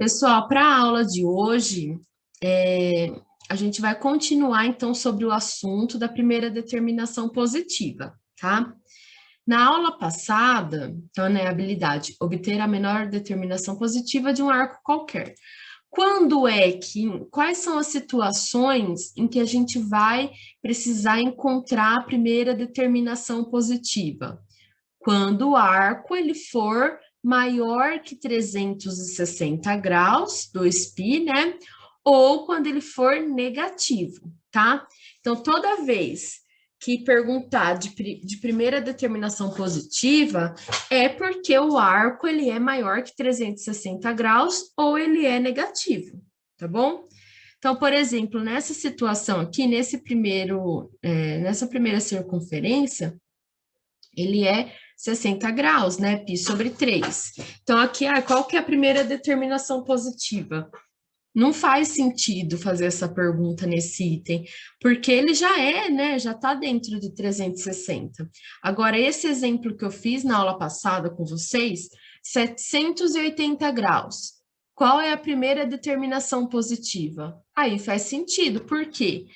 Pessoal, para a aula de hoje, a gente vai continuar, então, sobre o assunto da primeira determinação positiva, tá? Na aula passada, então, né, a habilidade, obter a menor determinação positiva de um arco qualquer. Quais são as situações em que a gente vai precisar encontrar a primeira determinação positiva? Quando o arco, ele for maior que 360 graus, 2π, né? Ou quando ele for negativo, tá? Então, toda vez que perguntar de primeira determinação positiva, é porque o arco, ele é maior que 360 graus ou ele é negativo, tá bom? Então, por exemplo, nessa situação aqui, nessa primeira circunferência, ele é 60 graus, né? Π sobre 3. Então, aqui, qual que é a primeira determinação positiva? Não faz sentido fazer essa pergunta nesse item, porque ele já é, né? Já está dentro de 360. Agora, esse exemplo que eu fiz na aula passada com vocês, 780 graus. Qual é a primeira determinação positiva? Aí faz sentido, por quê?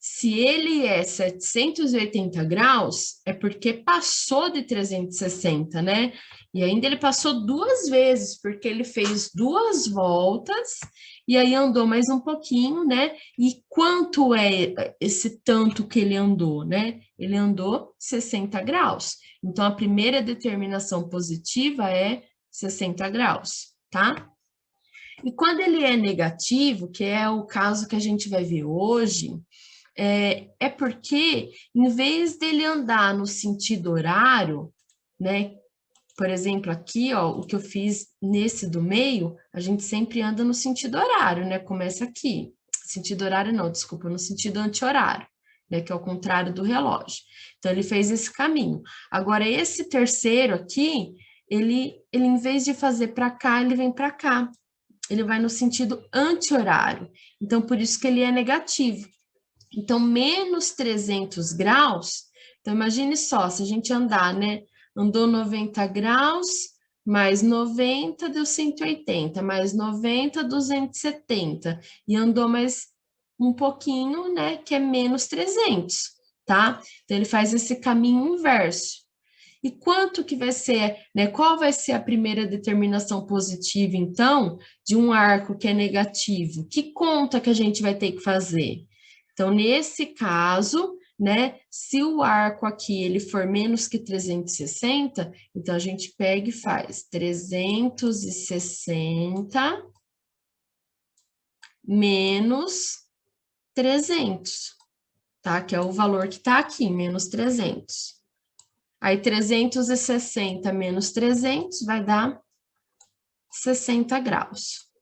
Se ele é 780 graus, é porque passou de 360, né? E ainda ele passou duas vezes, porque ele fez duas voltas e aí andou mais um pouquinho, né? E quanto é esse tanto que ele andou, né? Ele andou 60 graus. Então, a primeira determinação positiva é 60 graus, tá? E quando ele é negativo, que é o caso que a gente vai ver hoje, é porque, em vez dele andar no sentido horário, né? Por exemplo, aqui, ó, o que eu fiz nesse do meio, a gente sempre anda no sentido horário, né? Começa aqui. Sentido horário não, desculpa, no sentido anti-horário, né? Que é o contrário do relógio. Então, ele fez esse caminho. Agora, esse terceiro aqui, ele em vez de fazer para cá, ele vem para cá. Ele vai no sentido anti-horário. Então, por isso que ele é negativo. Então, menos 300 graus, então imagine só, se a gente andar, né? Andou 90 graus, mais 90 deu 180, mais 90, 270. E andou mais um pouquinho, né? Que é menos 300, tá? Então, ele faz esse caminho inverso. E quanto que vai ser, né? Qual vai ser a primeira determinação positiva, então, de um arco que é negativo? Que conta que a gente vai ter que fazer? Então, nesse caso, né, se o arco aqui ele for menos que 360, então a gente pega e faz 360 menos 300, tá? Que é o valor que tá aqui, menos 300. Aí, 360 menos 300 vai dar 60 graus.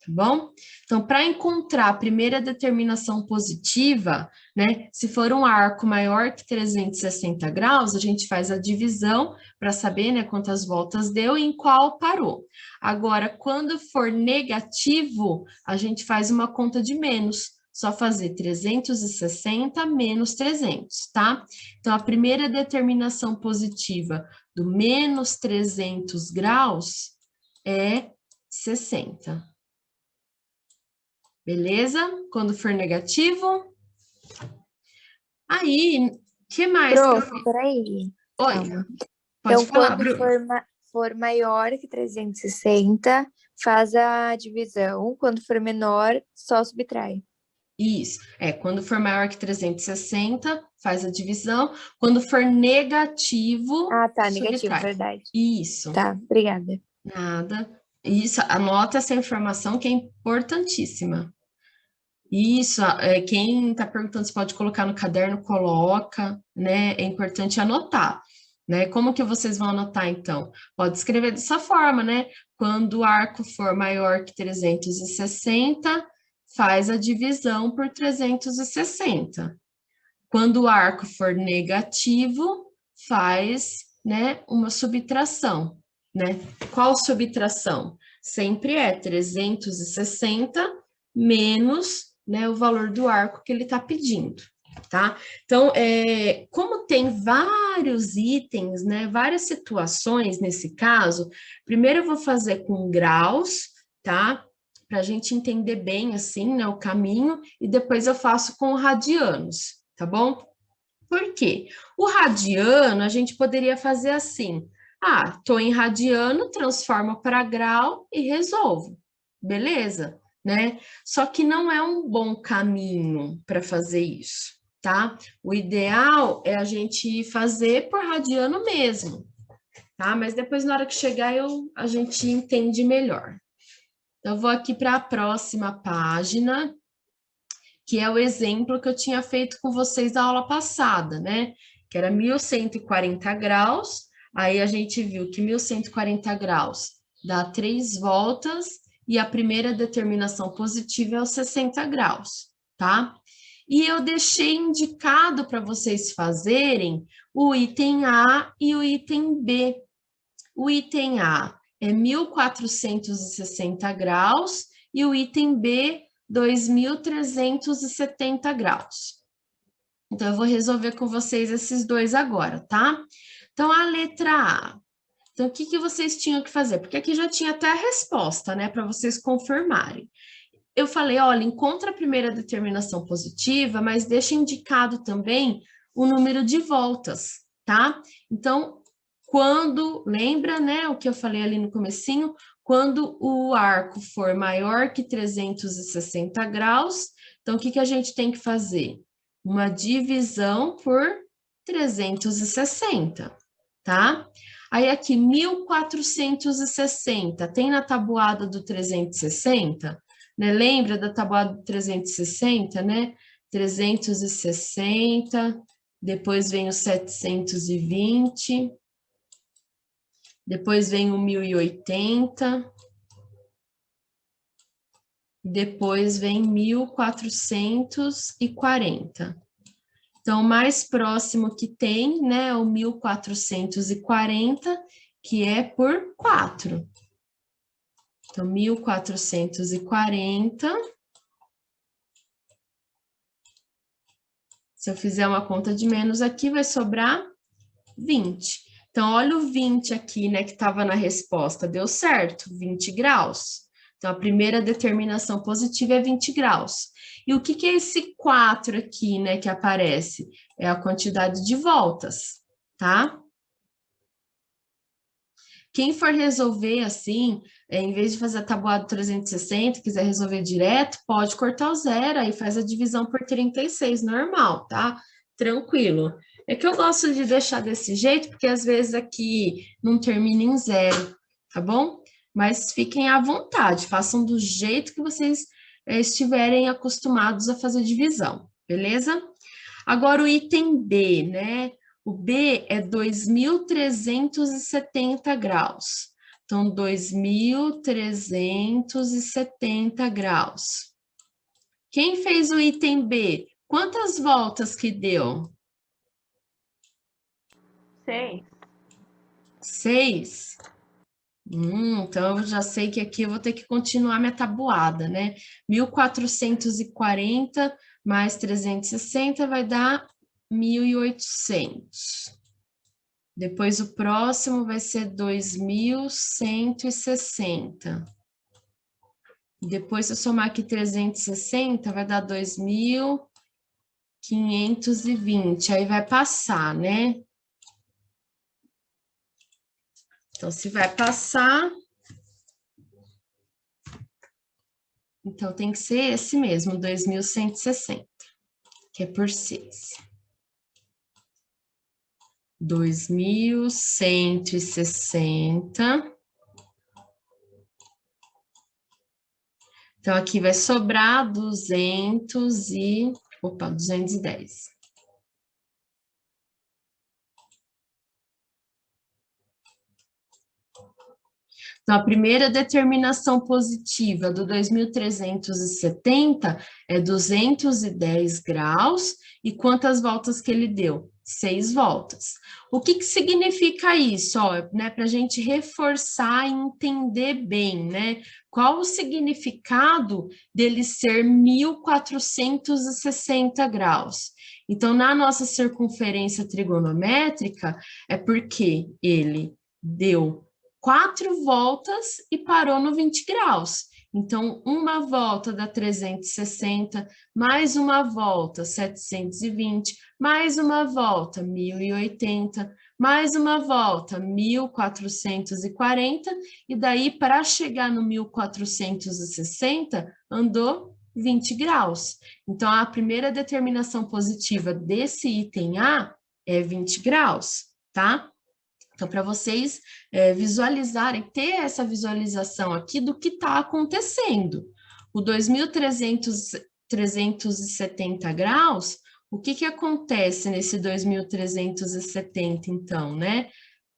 Tá bom? Então, para encontrar a primeira determinação positiva, né, se for um arco maior que 360 graus, a gente faz a divisão para saber, né, quantas voltas deu e em qual parou. Agora, quando for negativo, a gente faz uma conta de menos, só fazer 360 menos 300, tá? Então, a primeira determinação positiva do menos 300 graus é 60. Beleza? Quando for negativo. Aí, que mais? Peraí. Oi, Calma. pode Então, falar, quando for maior que 360, faz a divisão. Quando for menor, só subtrai. Isso. Quando for maior que 360, faz a divisão. Quando for negativo, Ah, tá, negativo, subtrai. verdade. Isso. Tá, obrigada. Nada. Isso, anota essa informação que é importantíssima. Isso, quem está perguntando se pode colocar no caderno, coloca, né? É importante anotar, né? Como que vocês vão anotar, então? Pode escrever dessa forma, né? Quando o arco for maior que 360, faz a divisão por 360. Quando o arco for negativo, faz, né, uma subtração, né? Qual subtração? Sempre é 360 menos, né, o valor do arco que ele está pedindo, tá? Então, como tem vários itens, né, várias situações nesse caso, primeiro eu vou fazer com graus, tá? Para a gente entender bem, assim, né, o caminho, e depois eu faço com radianos, tá bom? Por quê? O radiano, a gente poderia fazer assim, estou em radiano, transformo para grau e resolvo, beleza, né? Só que não é um bom caminho para fazer isso, tá? O ideal é a gente fazer por radiano mesmo, tá? Mas depois, na hora que chegar, a gente entende melhor. Então, eu vou aqui para a próxima página, que é o exemplo que eu tinha feito com vocês na aula passada, né? Que era 1140 graus, aí a gente viu que 1140 graus dá 3 voltas, e a primeira determinação positiva é os 60 graus, tá? E eu deixei indicado para vocês fazerem o item A e o item B. O item A é 1460 graus e o item B 2.370 graus. Então, eu vou resolver com vocês esses dois agora, tá? Então, a letra A. Então, o que vocês tinham que fazer? Porque aqui já tinha até a resposta, né? Para vocês confirmarem. Eu falei, olha, encontra a primeira determinação positiva, mas deixa indicado também o número de voltas, tá? Então, lembra, né, o que eu falei ali no comecinho, quando o arco for maior que 360 graus, então o que a gente tem que fazer? Uma divisão por 360, tá? Aí aqui, 1460, tem na tabuada do 360? Né? Lembra da tabuada do 360, né? 360, depois vem o 720, depois vem o 1080, depois vem 1440. Então, o mais próximo que tem, né, é o 1440, que é por 4. Então, 1440. Se eu fizer uma conta de menos aqui, vai sobrar 20. Então, olha o 20 aqui, né, que estava na resposta. Deu certo, 20 graus. Então, a primeira determinação positiva é 20 graus. E o que é esse 4 aqui, né, que aparece? É a quantidade de voltas, tá? Quem for resolver assim, em vez de fazer a tabuada 360, quiser resolver direto, pode cortar o zero, aí faz a divisão por 36, normal, tá? Tranquilo. É que eu gosto de deixar desse jeito, porque às vezes aqui não termina em zero, tá bom? Mas fiquem à vontade, façam do jeito que vocês estiverem acostumados a fazer divisão, beleza? Agora o item B, né? O B é 2.370 graus. Então, 2.370 graus. Quem fez o item B? Quantas voltas que deu? 6. 6? Então, eu já sei que aqui eu vou ter que continuar minha tabuada, né? 1.440 mais 360 vai dar 1.800. Depois o próximo vai ser 2.160. Depois, se eu somar aqui 360, vai dar 2.520. Aí vai passar, né? Então, se vai passar, então tem que ser esse mesmo, 2.160, que é por 6. 2.160. Então, aqui vai sobrar 210. Então, a primeira determinação positiva do 2370 é 210 graus, e quantas voltas que ele deu? 6 voltas. O que significa isso? Né, para a gente reforçar e entender bem, né? Qual o significado dele ser 1460 graus? Então, na nossa circunferência trigonométrica, é porque ele deu 4 voltas e parou no 20 graus. Então, uma volta dá 360, mais uma volta 720, mais uma volta 1080, mais uma volta 1440, e daí para chegar no 1460 andou 20 graus. Então, a primeira determinação positiva desse item A é 20 graus, tá? Então, para vocês visualizarem, ter essa visualização aqui do que está acontecendo. O 2.370 graus, o que acontece nesse 2.370, então, né?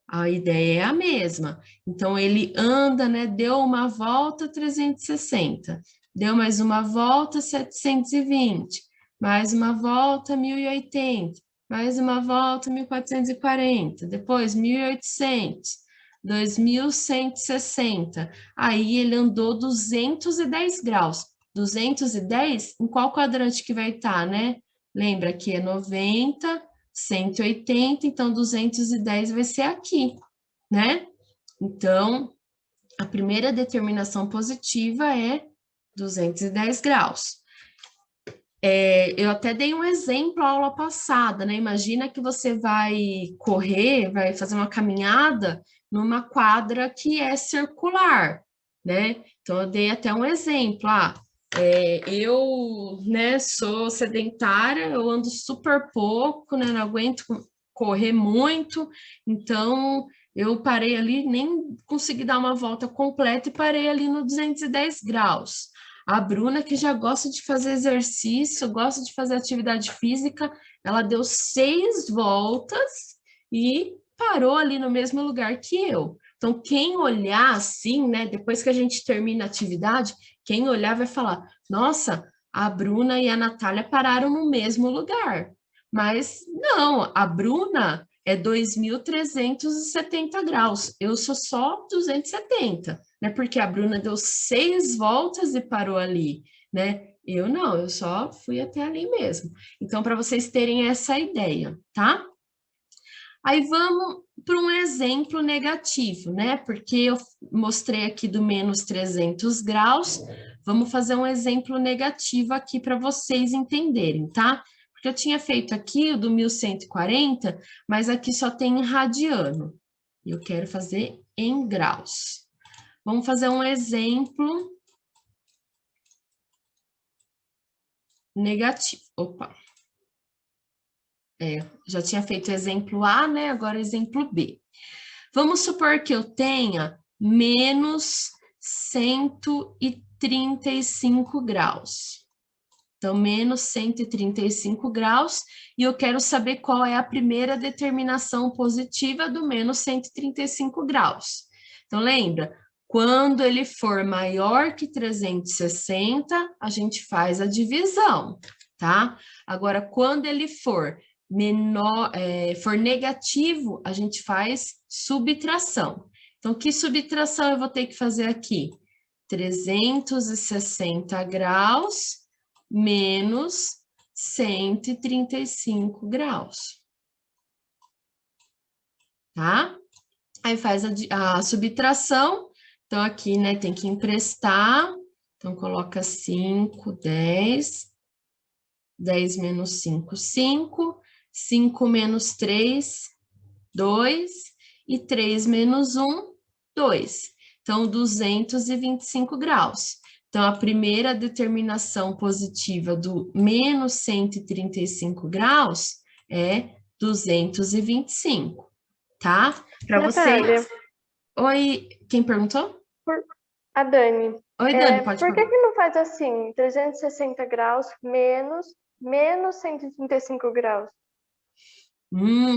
A ideia é a mesma. Então, ele anda, né? Deu uma volta 360, deu mais uma volta 720, mais uma volta 1080, mais uma volta 1440, depois 1800, 2160. Aí ele andou 210 graus. 210, em qual quadrante que vai estar, né? Lembra que é 90, 180, então 210 vai ser aqui, né? Então, a primeira determinação positiva é 210 graus. Eu até dei um exemplo na aula passada, né? Imagina que você vai correr, vai fazer uma caminhada numa quadra que é circular, né? Então, eu dei até um exemplo. Eu, né, sou sedentária, eu ando super pouco, né? Não aguento correr muito, então eu parei ali, nem consegui dar uma volta completa e parei ali no 210 graus. A Bruna, que já gosta de fazer exercício, gosta de fazer atividade física, ela deu 6 voltas e parou ali no mesmo lugar que eu. Então, quem olhar assim, né, depois que a gente termina a atividade, quem olhar vai falar: nossa, a Bruna e a Natália pararam no mesmo lugar. Mas não, a Bruna é 2.370 graus, eu sou só 270, né? Porque a Bruna deu 6 voltas e parou ali, né? Eu não, eu só fui até ali mesmo. Então, para vocês terem essa ideia, tá? Aí vamos para um exemplo negativo, né? Porque eu mostrei aqui do menos 300 graus, vamos fazer um exemplo negativo aqui para vocês entenderem, tá? Porque eu tinha feito aqui o do 1140, mas aqui só tem em radiano. E eu quero fazer em graus. Vamos fazer um exemplo negativo. Opa! Já tinha feito exemplo A, né? Agora exemplo B. Vamos supor que eu tenha menos 135 graus. Então, menos 135 graus, e eu quero saber qual é a primeira determinação positiva do menos 135 graus. Então, lembra, quando ele for maior que 360, a gente faz a divisão, tá? Agora, quando ele for for negativo, a gente faz subtração. Então, que subtração eu vou ter que fazer aqui? 360 graus menos 135 graus. Tá? Aí faz a subtração. Então, aqui, né, tem que emprestar. Então, coloca 5, 10. 10 menos 5, 5. 5 menos 3, 2, e 3 menos 1, 2. Então, 225 graus. Então, a primeira determinação positiva do menos 135 graus é 225, tá? Para vocês... Oi, quem perguntou? A Dani. Oi, Dani, pode falar. Por que não faz assim, 360 graus menos 135 graus?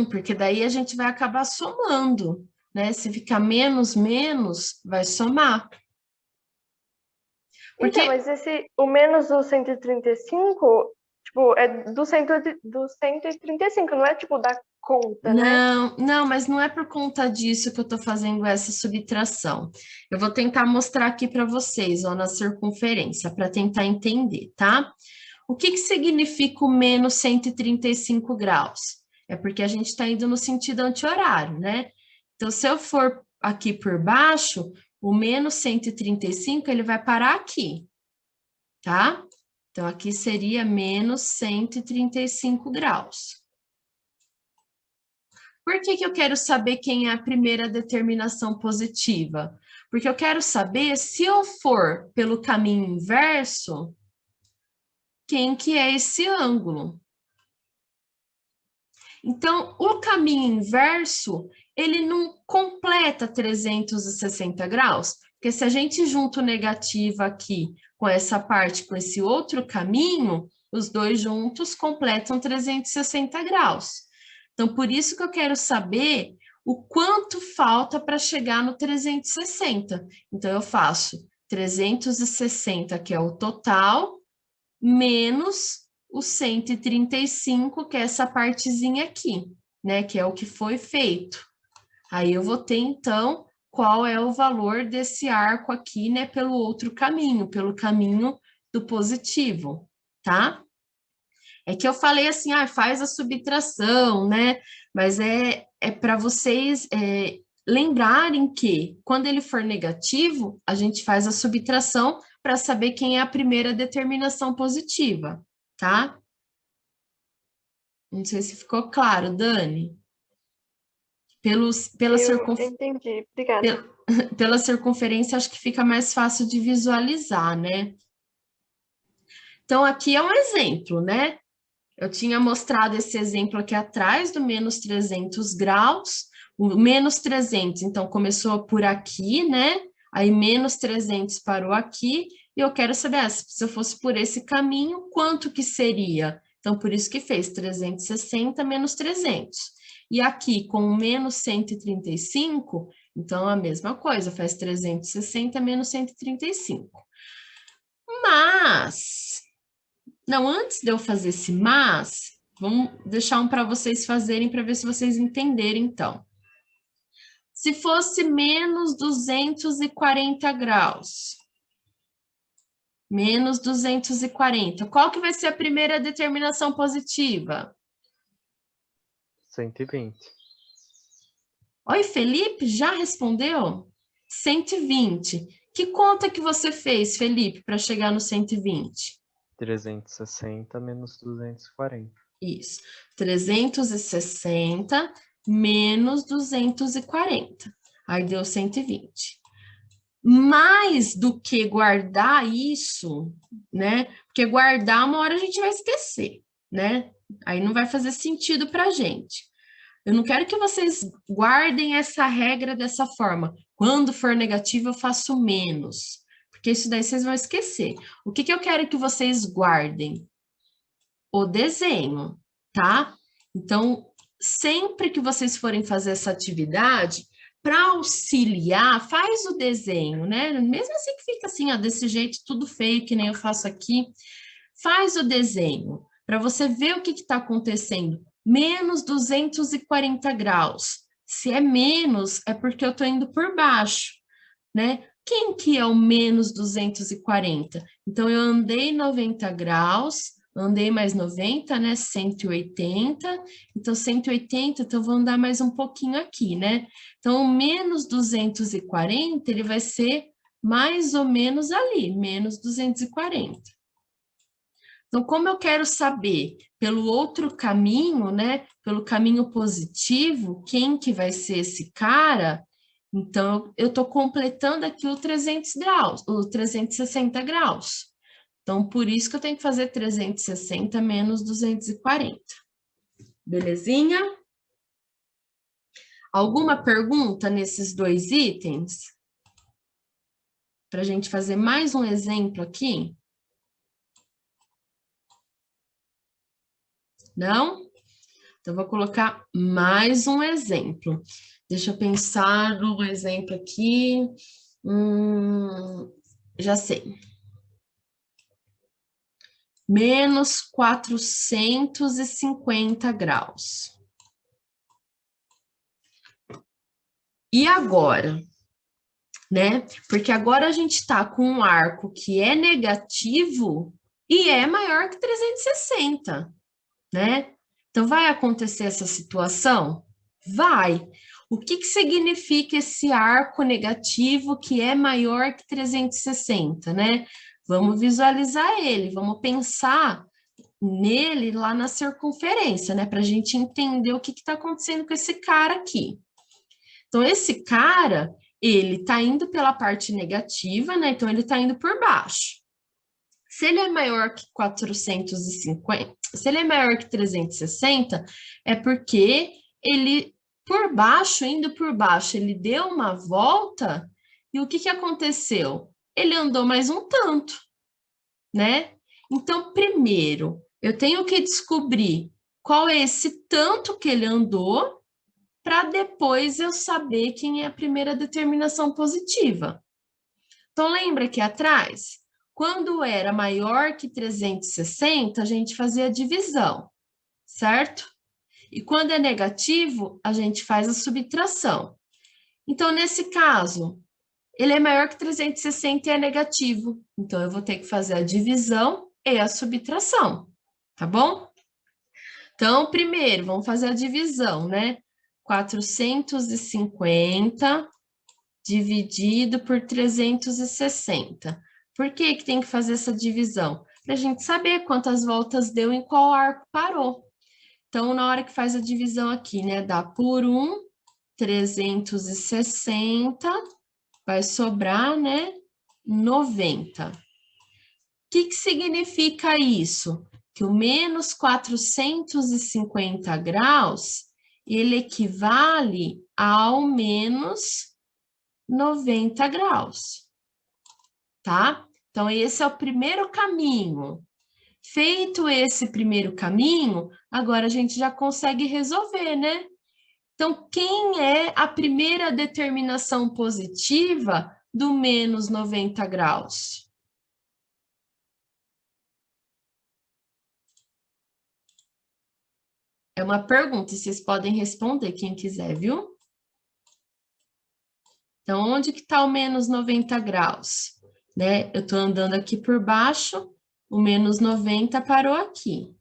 Porque daí a gente vai acabar somando, né? Se ficar menos, menos, vai somar. Porque... Então, mas o menos do 135, tipo, é do 135, não é tipo da conta, né? Não, mas não é por conta disso que eu estou fazendo essa subtração. Eu vou tentar mostrar aqui para vocês, ó, na circunferência, para tentar entender, tá? O que que significa o menos 135 graus? É porque a gente está indo no sentido anti-horário, né? Então, se eu for aqui por baixo, o menos 135, ele vai parar aqui, tá? Então, aqui seria menos 135 graus. Por que que eu quero saber quem é a primeira determinação positiva? Porque eu quero saber, se eu for pelo caminho inverso, quem que é esse ângulo. Então, o caminho inverso, ele não completa 360 graus, porque se a gente junta o negativo aqui com essa parte, com esse outro caminho, os dois juntos completam 360 graus. Então, por isso que eu quero saber o quanto falta para chegar no 360. Então, eu faço 360, que é o total, menos o 135, que é essa partezinha aqui, né? Que é o que foi feito. Aí eu vou ter, então, qual é o valor desse arco aqui, né? Pelo outro caminho, pelo caminho do positivo, tá? É que eu falei assim, faz a subtração, né? Mas é para vocês lembrarem que, quando ele for negativo, a gente faz a subtração para saber quem é a primeira determinação positiva, tá? Não sei se ficou claro, Dani. Eu entendi, obrigada. Pela circunferência, acho que fica mais fácil de visualizar, né? Então, aqui é um exemplo, né? Eu tinha mostrado esse exemplo aqui atrás do menos 300 graus, o menos 300, então começou por aqui, né? Aí menos 300 parou aqui, e eu quero saber, se eu fosse por esse caminho, quanto que seria? Então, por isso que fez 360 menos 300. E aqui, com menos 135, então a mesma coisa, faz 360 menos 135. Mas... Não, antes de eu fazer esse mas, vamos deixar um para vocês fazerem para ver se vocês entenderem, então. Se fosse menos 240 graus, menos 240, qual que vai ser a primeira determinação positiva? 120. Oi, Felipe, já respondeu? 120. Que conta que você fez, Felipe, para chegar no 120? 360 menos 240. Isso. 360 menos 240. Aí deu 120. Mais do que guardar isso, né? Porque guardar uma hora a gente vai esquecer, né? Aí não vai fazer sentido para a gente. Eu não quero que vocês guardem essa regra dessa forma. Quando for negativo, eu faço menos. Porque isso daí vocês vão esquecer. O que eu quero que vocês guardem? O desenho, tá? Então, sempre que vocês forem fazer essa atividade, para auxiliar, faz o desenho, né? Mesmo assim que fica assim, ó, desse jeito, tudo feio, que nem eu faço aqui, faz o desenho, para você ver o que está acontecendo. Menos 240 graus. Se é menos, é porque eu estou indo por baixo, né? Quem que é o menos 240? Então, eu andei 90 graus, andei mais 90, né? 180. Então, 180, então eu vou andar mais um pouquinho aqui, né? Então, o menos 240, ele vai ser mais ou menos ali, menos 240. Então, como eu quero saber pelo outro caminho, né? Pelo caminho positivo, quem que vai ser esse cara? Então, eu estou completando aqui o 300 graus, o 360 graus. Então, por isso que eu tenho que fazer 360 menos 240. Belezinha? Alguma pergunta nesses dois itens? Para a gente fazer mais um exemplo aqui? Não? Então, vou colocar mais um exemplo. Deixa eu pensar num exemplo aqui. Já sei. Menos 450 graus. E agora? Né? Porque agora a gente está com um arco que é negativo e é maior que 360, né? Então, vai acontecer essa situação? Vai. O que significa esse arco negativo que é maior que 360, né? Vamos visualizar ele, vamos pensar nele lá na circunferência, né? Para a gente entender o que está acontecendo com esse cara aqui. Então, esse cara, ele está indo pela parte negativa, né? Então, ele está indo por baixo. Se ele é maior que 450, se ele é maior que 360, é porque ele, por baixo, indo por baixo, ele deu uma volta e o que aconteceu? Ele andou mais um tanto, né? Então, primeiro, eu tenho que descobrir qual é esse tanto que ele andou para depois eu saber quem é a primeira determinação positiva. Então, lembra aqui atrás? Quando era maior que 360, a gente fazia a divisão, certo? E quando é negativo, a gente faz a subtração. Então, nesse caso, ele é maior que 360 e é negativo. Então, eu vou ter que fazer a divisão e a subtração, tá bom? Então, primeiro, vamos fazer a divisão, né? 450 dividido por 360. Por que tem que fazer essa divisão? Para a gente saber quantas voltas deu em qual arco parou. Então, na hora que faz a divisão aqui, né? Dá por 1, 360, vai sobrar, né? 90. O que significa isso? Que o menos 450 graus, ele equivale ao menos 90 graus, tá? Então, esse é o primeiro caminho. Feito esse primeiro caminho, agora a gente já consegue resolver, né? Então, quem é a primeira determinação positiva do menos 90 graus? É uma pergunta, vocês podem responder, quem quiser, viu? Então, onde que está o menos 90 graus? Né? Eu estou andando aqui por baixo, o menos 90 parou aqui.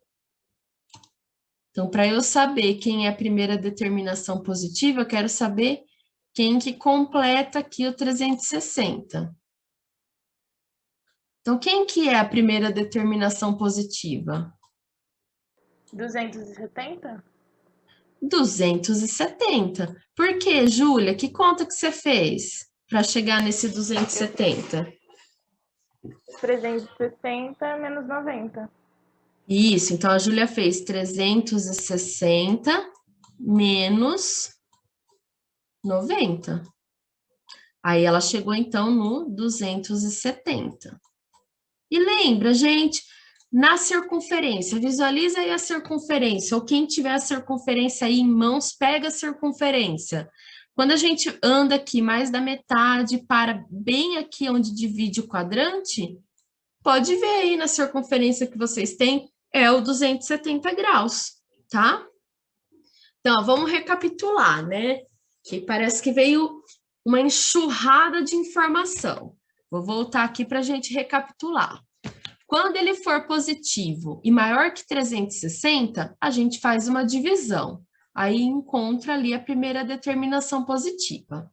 Então, para eu saber quem é a primeira determinação positiva, eu quero saber quem que completa aqui o 360. Então, quem que é a primeira determinação positiva? 270? 270. Por quê, Júlia? Que conta que você fez para chegar nesse 270? 360 menos 90. Isso, então a Júlia fez 360 menos 90. Aí ela chegou então no 270. E lembra, gente, na circunferência, visualiza aí a circunferência, ou quem tiver a circunferência aí em mãos, pega a circunferência. Quando a gente anda aqui mais da metade, para bem aqui onde divide o quadrante, pode ver aí na circunferência que vocês têm, é o 270 graus, tá? Então, ó, vamos recapitular, né? Que parece que veio uma enxurrada de informação. Vou voltar aqui para a gente recapitular. Quando ele for positivo e maior que 360, a gente faz uma divisão. Aí encontra ali a primeira determinação positiva.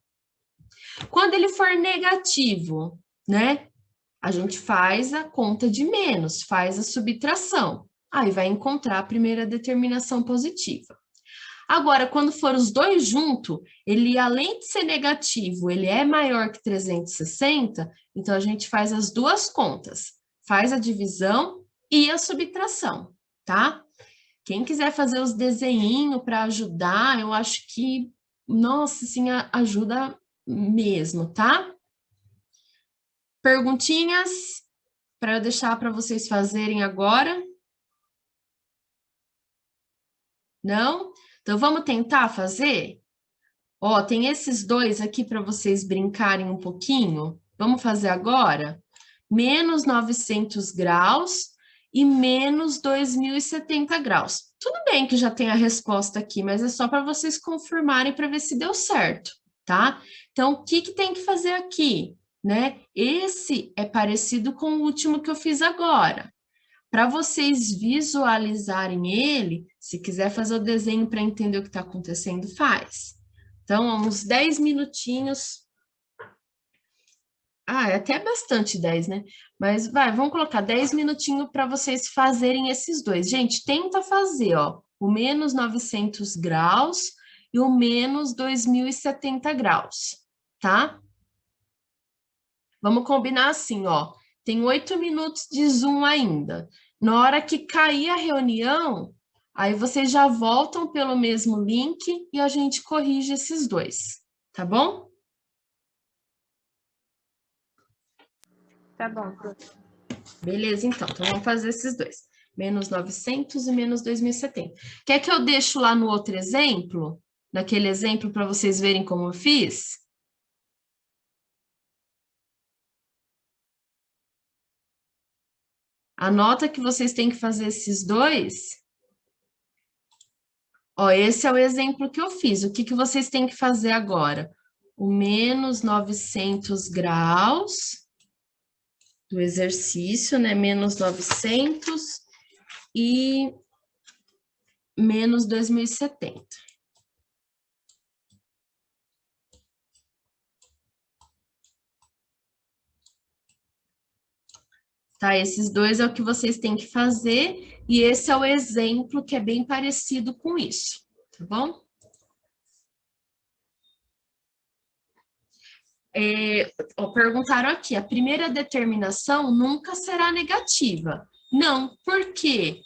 Quando ele for negativo, né? A gente faz a conta de menos, faz a subtração. Aí vai encontrar a primeira determinação positiva. Agora, quando for os dois juntos, ele, além de ser negativo, ele é maior que 360, então a gente faz as duas contas. Faz a divisão e a subtração, tá? Quem quiser fazer os desenhinhos para ajudar, eu acho que, nossa, assim, ajuda mesmo, tá? Perguntinhas para eu deixar para vocês fazerem agora? Não? Então, vamos tentar fazer? Ó, tem esses dois aqui para vocês brincarem um pouquinho. Vamos fazer agora? Menos 900 graus e menos 2070 graus. Tudo bem que já tem a resposta aqui, mas é só para vocês confirmarem para ver se deu certo, tá? Então, o que tem que fazer aqui, né? Esse é parecido com o último que eu fiz agora. Para vocês visualizarem ele, se quiser fazer o desenho para entender o que está acontecendo, faz. Então, uns 10 minutinhos. Ah, é até bastante 10, né? Mas vamos colocar 10 minutinhos para vocês fazerem esses dois. Gente, tenta fazer, ó, o menos 900 graus e o menos 2070 graus, tá? Vamos combinar assim, ó. Tem 8 minutos de Zoom ainda. Na hora que cair a reunião, aí vocês já voltam pelo mesmo link e a gente corrige esses dois, tá bom? Tá bom, prof. Beleza, então. Então, vamos fazer esses dois. Menos 900 e menos 2070. Quer que eu deixe lá no outro exemplo? Naquele exemplo para vocês verem como eu fiz? Anota que vocês têm que fazer esses dois. Ó, esse é o exemplo que eu fiz. O que vocês têm que fazer agora? O menos 900 graus do exercício, né? Menos 900 e menos 2070. Tá? Esses dois é o que vocês têm que fazer, e esse é o exemplo que é bem parecido com isso, tá bom? Perguntaram aqui, a primeira determinação nunca será negativa. Não, por quê?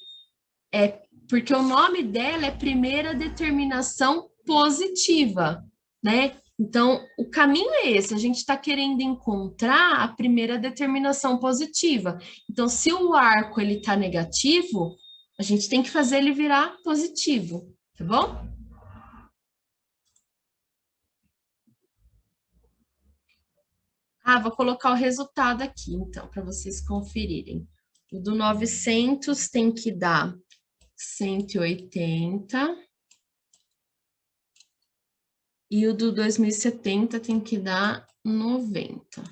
Porque o nome dela é primeira determinação positiva, né? Então, o caminho é esse, a gente está querendo encontrar a primeira determinação positiva. Então, se o arco ele está negativo, a gente tem que fazer ele virar positivo, tá bom? Ah, vou colocar o resultado aqui, então, para vocês conferirem. O do 900 tem que dar 180. E o do 2070 tem que dar 90.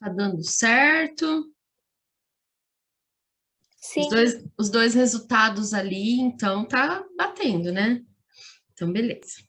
Tá dando certo? Sim. Os dois resultados ali, então, tá batendo, né? Então, beleza.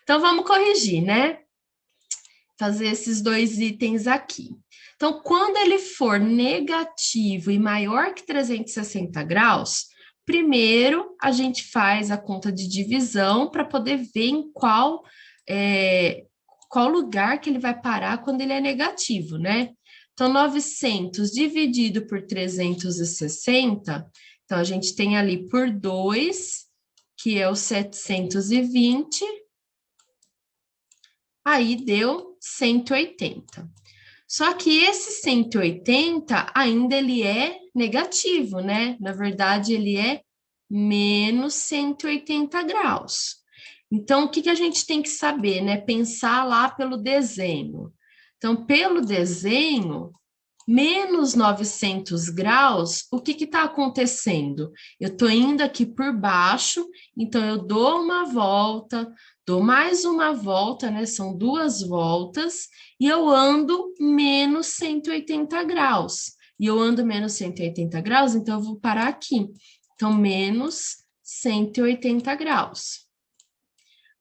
Então, vamos corrigir, né? Fazer esses dois itens aqui. Então, quando ele for negativo e maior que 360 graus, primeiro a gente faz a conta de divisão para poder ver em qual lugar que ele vai parar quando ele é negativo, né? Então, 900 dividido por 360, então a gente tem ali por 2, que é o 720, aí deu 180. Só que esse 180 ainda ele é negativo, né? Na verdade, ele é menos 180 graus. Então, o que que a gente tem que saber, né? Pensar lá pelo desenho. Então, pelo desenho, menos 900 graus, o que está acontecendo? Eu estou indo aqui por baixo, então eu dou uma volta, dou mais uma volta, né? São duas voltas, e eu ando menos 180 graus. E eu ando menos 180 graus, então eu vou parar aqui. Então, menos 180 graus.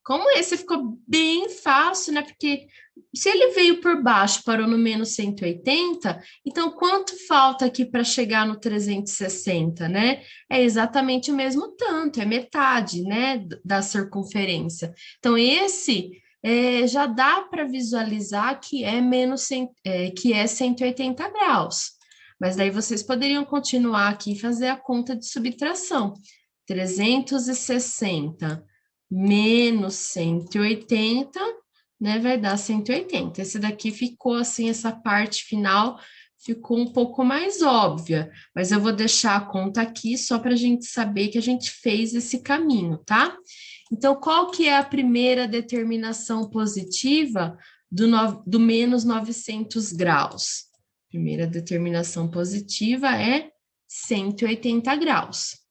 Como esse ficou bem fácil, né? Porque se ele veio por baixo, parou no menos 180, então quanto falta aqui para chegar no 360, né? É exatamente o mesmo tanto, é metade, né, da circunferência. Então, esse já dá para visualizar que é que é 180 graus. Mas daí vocês poderiam continuar aqui e fazer a conta de subtração. 360 menos 180, né, vai dar 180. Esse daqui ficou assim, essa parte final ficou um pouco mais óbvia, mas eu vou deixar a conta aqui só para a gente saber que a gente fez esse caminho, tá? Então, qual que é a primeira determinação positiva do menos 900 graus? Primeira determinação positiva é 180 graus.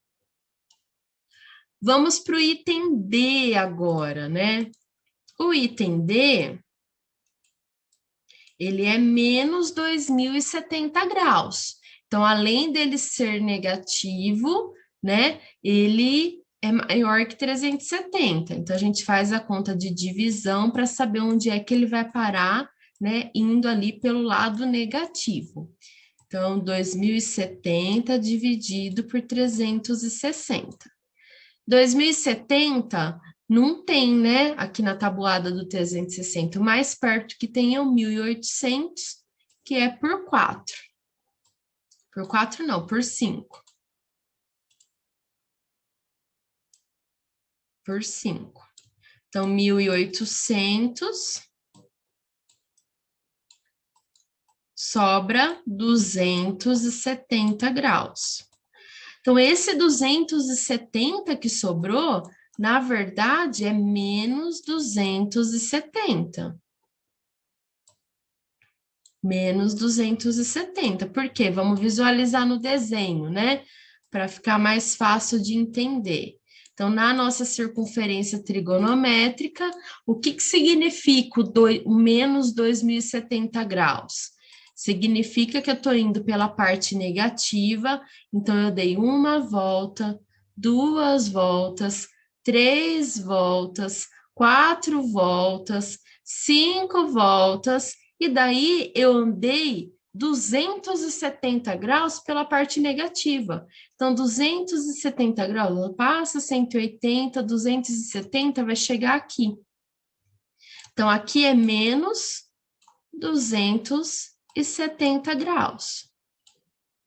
Vamos para o item D agora, né? O item D, ele é menos 2070 graus. Então, além dele ser negativo, né? Ele é maior que 370. Então, a gente faz a conta de divisão para saber onde é que ele vai parar, né? Indo ali pelo lado negativo. Então, 2070 dividido por 360. 2070 Não tem, né? Aqui na tabuada do 360, o mais perto que tem é o 1.800, que é por 4. Por 4 não, por 5. Por 5. Então, 1.800 sobra 270 graus. Então, esse 270 que sobrou, na verdade, é menos 270. Menos 270. Por quê? Vamos visualizar no desenho, né? Para ficar mais fácil de entender. Então, na nossa circunferência trigonométrica, o que significa o menos 2.070 graus? Significa que eu estou indo pela parte negativa, então eu dei uma volta, 2 voltas, 3 voltas, 4 voltas, 5 voltas, e daí eu andei 270 graus pela parte negativa. Então, 270 graus, passa 180, 270, vai chegar aqui. Então, aqui é menos 270 graus.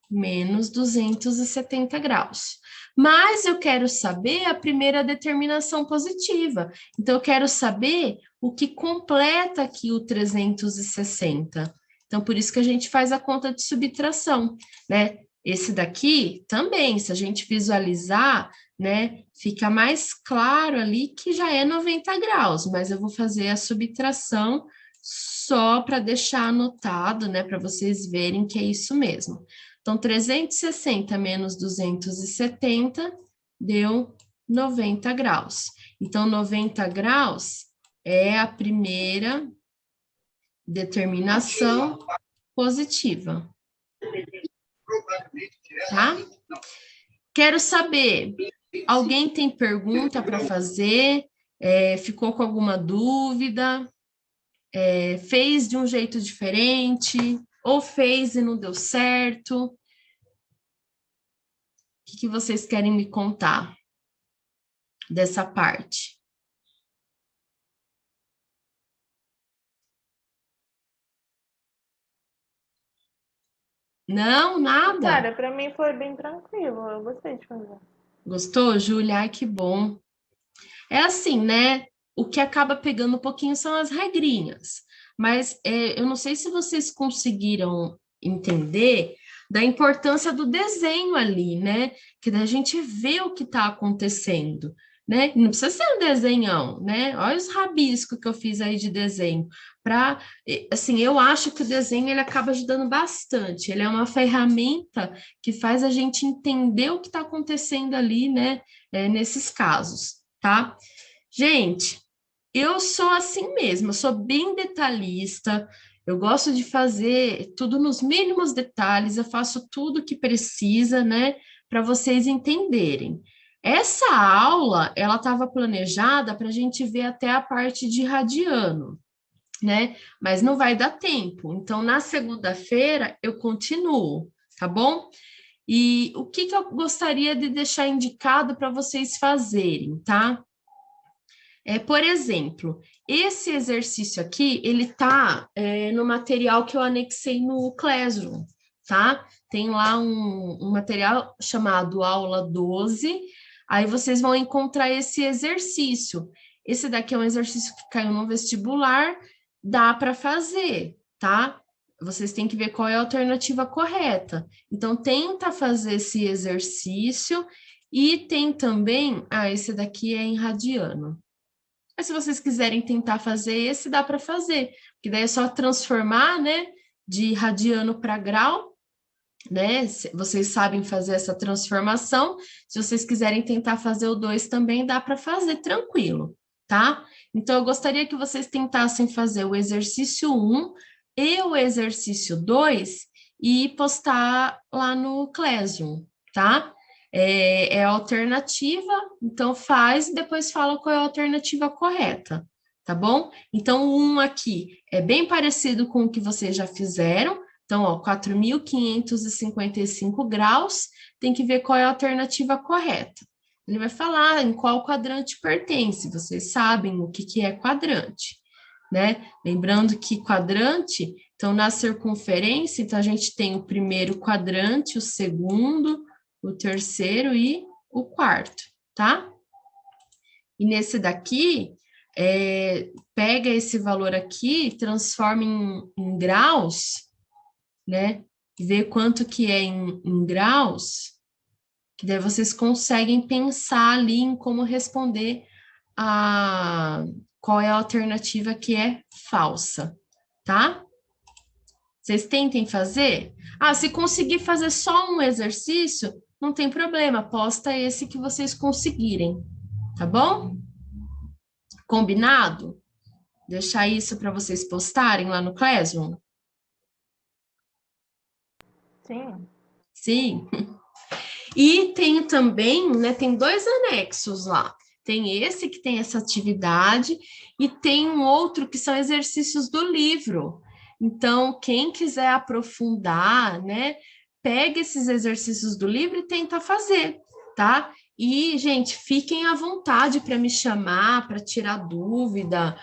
Menos 270 graus. Mas eu quero saber a primeira determinação positiva. Então, eu quero saber o que completa aqui o 360. Então, por isso que a gente faz a conta de subtração, né? Esse daqui também, se a gente visualizar, né, fica mais claro ali que já é 90 graus, mas eu vou fazer a subtração só para deixar anotado, né, para vocês verem que é isso mesmo. Então, 360 menos 270 deu 90 graus. Então, 90 graus é a primeira determinação positiva. Tá? Quero saber, alguém tem pergunta para fazer? Ficou com alguma dúvida? Fez de um jeito diferente? Ou fez e não deu certo? O que vocês querem me contar dessa parte? Não, nada? Cara, pra mim foi bem tranquilo, eu gostei de fazer. Gostou, Júlia? Ai, que bom. É assim, né? O que acaba pegando um pouquinho são as regrinhas. Mas eu não sei se vocês conseguiram entender da importância do desenho ali, né? Que da gente vê o que está acontecendo, né? Não precisa ser um desenhão, né? Olha os rabiscos que eu fiz aí de desenho. Assim, eu acho que o desenho ele acaba ajudando bastante. Ele é uma ferramenta que faz a gente entender o que está acontecendo ali, né? Nesses casos, tá? Gente, eu sou assim mesmo, eu sou bem detalhista, eu gosto de fazer tudo nos mínimos detalhes, eu faço tudo que precisa, né, para vocês entenderem. Essa aula, ela estava planejada para a gente ver até a parte de radiano, né, mas não vai dar tempo, então na segunda-feira eu continuo, tá bom? E o que eu gostaria de deixar indicado para vocês fazerem, tá? Por exemplo, esse exercício aqui, ele tá no material que eu anexei no Classroom, tá? Tem lá um material chamado Aula 12, aí vocês vão encontrar esse exercício. Esse daqui é um exercício que caiu no vestibular, dá para fazer, tá? Vocês têm que ver qual é a alternativa correta. Então, tenta fazer esse exercício e tem também... esse daqui é em radiano. Mas se vocês quiserem tentar fazer esse, dá para fazer, porque daí é só transformar, né, de radiano para grau, né, vocês sabem fazer essa transformação, se vocês quiserem tentar fazer o 2 também, dá para fazer tranquilo, tá? Então, eu gostaria que vocês tentassem fazer o exercício 1 e o exercício 2 e postar lá no Classroom, tá? É a alternativa, então faz e depois fala qual é a alternativa correta, tá bom? Então, um aqui é bem parecido com o que vocês já fizeram, então, ó, 4.555 graus, tem que ver qual é a alternativa correta. ele vai falar em qual quadrante pertence. Vocês sabem o que é quadrante, né? Lembrando que quadrante, então, na circunferência, então, a gente tem o primeiro quadrante, o segundo, o terceiro e o quarto, tá? E nesse daqui, pega esse valor aqui, transforma em graus, né? Vê quanto que é em graus, que daí vocês conseguem pensar ali em como responder qual é a alternativa que é falsa, tá? Vocês tentem fazer? Se conseguir fazer só um exercício, não tem problema, posta esse que vocês conseguirem, tá bom? Combinado? Deixar isso para vocês postarem lá no Classroom? Sim. Sim. E tem também, né, tem 2 anexos lá. Tem esse que tem essa atividade e tem um outro que são exercícios do livro. Então, quem quiser aprofundar, né, pega esses exercícios do livro e tenta fazer, tá? E, gente, fiquem à vontade para me chamar, para tirar dúvida,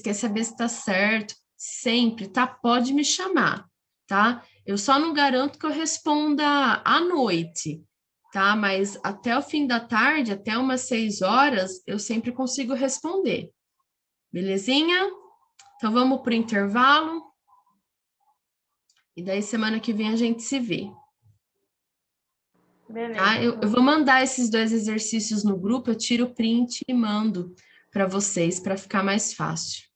quer saber se está certo, sempre, tá? Pode me chamar, tá? Eu só não garanto que eu responda à noite, tá? Mas até o fim da tarde, até umas 6 horas, eu sempre consigo responder. Belezinha? Então, vamos para o intervalo. E daí, semana que vem, a gente se vê. Beleza. Tá? Eu vou mandar esses 2 exercícios no grupo, eu tiro o print e mando para vocês, para ficar mais fácil.